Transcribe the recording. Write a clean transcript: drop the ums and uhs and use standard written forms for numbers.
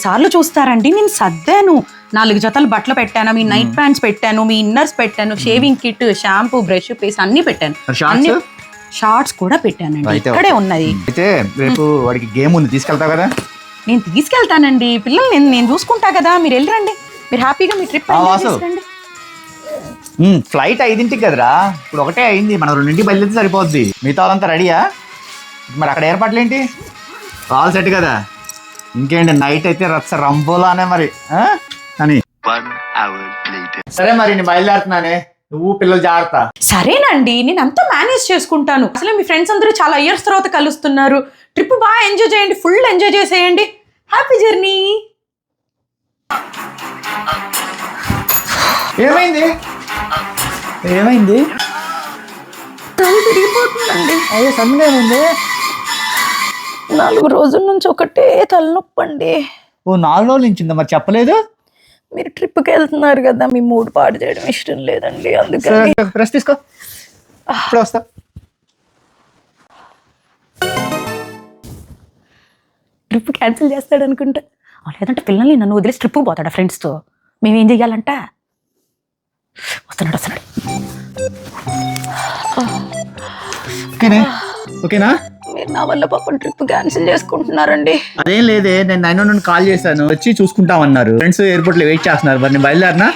సార్లు చూస్తారండి. నేను సర్దాను, 4 జతలు బట్టలు పెట్టాను, మీ నైట్ ప్యాంట్స్ పెట్టాను, మీ ఇన్నర్స్ పెట్టాను, shaving kit, shampoo, brush, paste అన్ని పెట్టాను. అన్ని షార్ట్స్ కూడా పెట్టానండి, ఇక్కడే ఉన్నది. అయితే రేపు వాడికి గేమ్ ఉంది, తీసుకెళ్తావు కదా? నేను తీసుకెళ్తానండి, పిల్లలు నేను చూసుకుంటా కదా. మీరు వెళ్ళరండి, మీరు హ్యాపీగా మీ ట్రిప్ రండి. ఫ్లైట్ 5ంటికి కదరా, ఇప్పుడు 1 అయింది, మనం 2ంటికి బయలుదేరితే సరిపోద్ది. మిగతా వాళ్ళంతా రెడీయా? మరి అక్కడ ఏర్పాట్లు ఏంటి? కాల్ సెట్ కదా, ఇంకేంటి నైట్ అయితే రచ్చ రంబోలానే మరి అని. సరే మరి నేను బయలుదేరుతున్నానే, నువ్వు పిల్లలు జాగ్రత్త. సరేనండి, నేను అంతా మేనేజ్ చేసుకుంటాను. అసలే మీ ఫ్రెండ్స్ అందరూ చాలా ఇయర్స్ తర్వాత కలుస్తున్నారు. ట్రిప్ బాగా ఎంజాయ్ చేయండి, ఫుల్ ఎంజాయ్ చేసేయండి. Happy journey. ఏమైంది? 3 అయ్యో సమ్మె ఉంది. 4 రోజుల నుంచి ఒకటే తలనొప్పండి. ఓ 4 రోజుల నుంచి మరి చెప్పలేదు? మీరు ట్రిప్కి వెళ్తున్నారు కదా, మీ మూడ్ పాడు చేయడం ఇష్టం లేదండి, అందుకని. రెస్ట్ తీసుకో, ఇప్పుడు వస్తా. ట్రిప్ క్యాన్సిల్ చేస్తాడు అనుకుంటా, లేదంటే పిల్లల్ని నన్ను వదిలేసి ట్రిప్కి పోతాడా ఫ్రెండ్స్తో. మేమేం చెయ్యాలంట? వస్తున్నాడు. ఓకేనా? మీరు నా వల్ల పాపం ట్రిప్ క్యాన్సిల్ చేసుకుంటున్నారండి. అదేం లేదే, నేను 9 కాల్ చేశాను, వచ్చి చూసుకుంటామన్నారు. ఫ్రెండ్స్ ఎయిర్పోర్ట్ లో వెయిట్ చేస్తున్నారు. మరి నేను బయలుదేరినా.